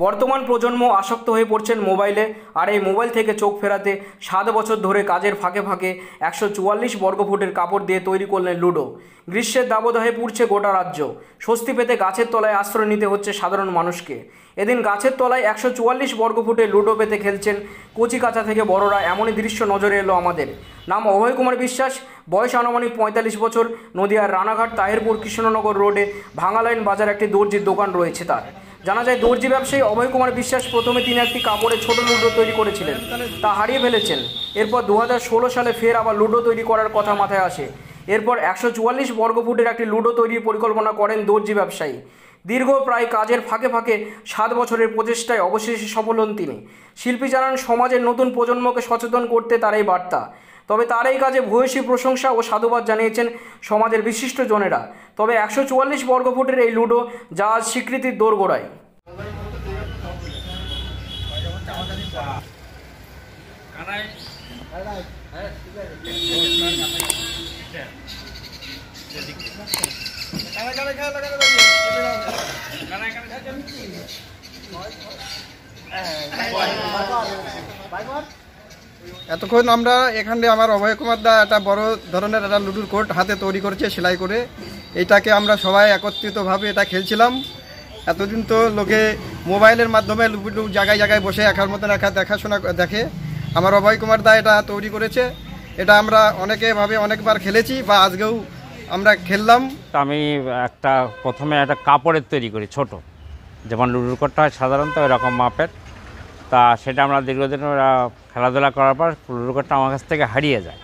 বর্তমান প্রজন্ম আসক্ত হয়ে পড়ছেন মোবাইলে। আর এই মোবাইল থেকে চোখ ফেরাতে 7 বছর ধরে কাজের ফাঁকে ফাঁকে 144 বর্গফুটের কাপড় দিয়ে তৈরি করলেন লুডো। গ্রীষ্মের দাবদাহে পুড়ছে গোটা রাজ্য। স্বস্তি পেতে গাছের তলায় আশ্রয় নিতে হচ্ছে সাধারণ মানুষকে। এদিন গাছের তলায় 144 বর্গফুটের লুডো পেতে খেলছেন কচি কাঁচা থেকে বড়রা। এমনই দৃশ্য নজরে এলো আমাদের। নাম অভয় কুমার বিশ্বাস, বয়স আনুমানিক 45 বছর। নদিয়ার রানাঘাট তাহিরপুর কৃষ্ণনগর রোডে ভাঙালাইন বাজার একটি দর্জির দোকান রয়েছে তার। জানা যায় দর্জি ব্যবসায়ী অভয় কুমার বিশ্বাস প্রথমে তিনি একটি কাপড়ে ছোট লুডো তৈরি করেছিলেন, তা হারিয়ে ফেলেছেন। এরপর 2016 সালে ফের আবার লুডো তৈরি করার কথা মাথায় আসে। এরপর 144 বর্গফুটের একটি লুডো তৈরির পরিকল্পনা করেন দর্জি ব্যবসায়ী। দীর্ঘ প্রায় কাজের ফাঁকে ফাঁকে 7 বছরের প্রচেষ্টায় অবশেষে সফল হন তিনি। শিল্পী জানান সমাজের নতুন প্রজন্মকে সচেতন করতে তার এই বার্তা। তবে তার এই কাজে ভূয়সী প্রশংসা ও সাধুবাদ জানিয়েছেন সমাজের বিশিষ্ট জনেরা। তবে 144 বর্গফুটের এই লুডো যা আজ স্বীকৃতির দোরগোড়ায়। এতক্ষণ আমরা এখানে আমার অভয় কুমার দা একটা বড় ধরনের একটা লুডুর কোর্ট হাতে তৈরি করেছে সেলাই করে। এইটাকে আমরা সবাই একত্রিতভাবে এটা খেলছিলাম। এতদিন তো লোকে মোবাইলের মাধ্যমে লুডু জায়গায় জায়গায় বসে একার মতন দেখাশোনা দেখে। আমার অভয় কুমার দা এটা তৈরি করেছে। এটা আমরা অনেকবার খেলেছি বা আজকেও আমরা খেললাম। আমি প্রথমে একটা কাপড়ের তৈরি করি, ছোট যেমন লুডুর কোর্টটা হয় সাধারণত এরকম মাপের। তা সেটা আমরা দীর্ঘদিন খেলাধুলা করার পর লুডুর কোর্টটা আমার কাছ থেকে হারিয়ে যায়।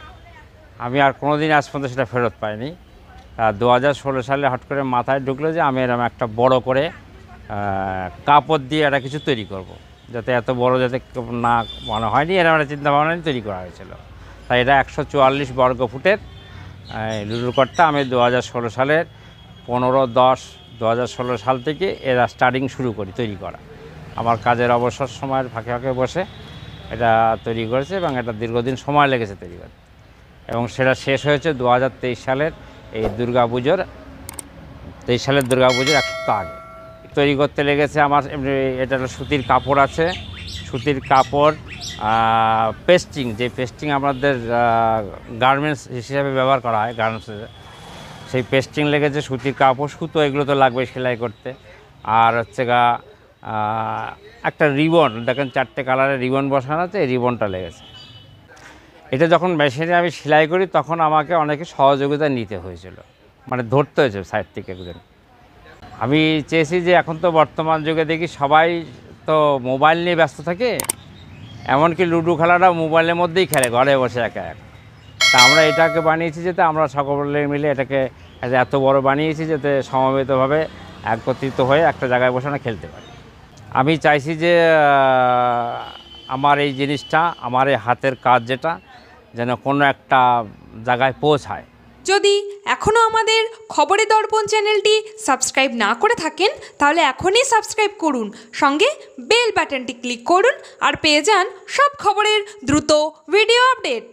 আমি আর কোনো দিন আজ পর্যন্ত সেটা ফেরত পাইনি। 2016 সালে হট করে মাথায় ঢুকলো যে আমি এরকম একটা বড় করে কাপড় দিয়ে একটা কিছু তৈরি করব, যাতে এত বড় যাতে না মনে হয়নি, এরকম একটা চিন্তাভাবনা নিয়ে তৈরি করা হয়েছিল। তাই এটা 144 বর্গফুটের লুডুর কোর্টটা আমি 2016 সালের 15/10/2016 সাল থেকে এরা স্টার্টিং শুরু করি তৈরি করা। আমার কাজের অবসর সময়ের ফাঁকে ফাঁকে বসে এটা তৈরি করেছে এবং এটা দীর্ঘদিন সময় লেগেছে তৈরি করতে, এবং সেটা শেষ হয়েছে 2023 সালের এই দুর্গাপুজোর 1 সপ্তাহ আগে। তৈরি করতে লেগেছে আমার এটা সুতির কাপড় আছে, সুতির কাপড় পেস্টিং, যে পেস্টিং আমাদের গার্মেন্টস হিসেবে ব্যবহার করা হয় গার্মেন্টসে, সেই পেস্টিং লেগেছে, সুতির কাপড়, সুতো, এগুলো তো লাগবে সেলাই করতে। আর হচ্ছে একটা রিবন, দেখেন 4টে কালারের রিবন বসানো আছে, এই রিবনটা লেগেছে। এটা যখন মেশিনে আমি সেলাই করি তখন আমাকে অনেকে সহযোগিতা নিতে হয়েছিল, মানে ধরতে হয়েছে সাইড থেকে একজন। আমি চেয়েছি যে এখন তো বর্তমান যুগে দেখি সবাই তো মোবাইল নিয়ে ব্যস্ত থাকে, এমনকি লুডো খেলাটা মোবাইলের মধ্যেই খেলে ঘরে বসে একা একা। তা আমরা এটাকে বানিয়েছি যাতে আমরা সকলে মিলে এটাকে এত বড় বানিয়েছি যাতে সমবেতভাবে একত্রিত হয়ে একটা জায়গায় বসে আমরা খেলতে পারি। আমি চাইছি যে আমার এই জিনিসটা, আমার এই হাতের কাজ যেটা যেন কোনো একটা জায়গায় পৌঁছায়। যদি এখনও আমাদের খবরের দর্পণ চ্যানেলটি সাবস্ক্রাইব না করে থাকেন তাহলে এখনই সাবস্ক্রাইব করুন, সঙ্গে বেল বাটনটি ক্লিক করুন আর পেয়ে যান সব খবরের দ্রুত ভিডিও আপডেট।